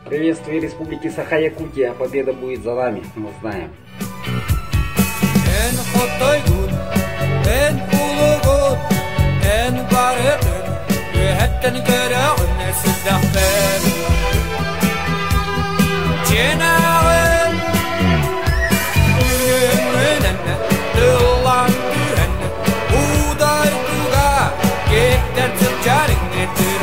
Приветствую Республики Саха-Якутия. Победа будет за нами, мы знаем. Get that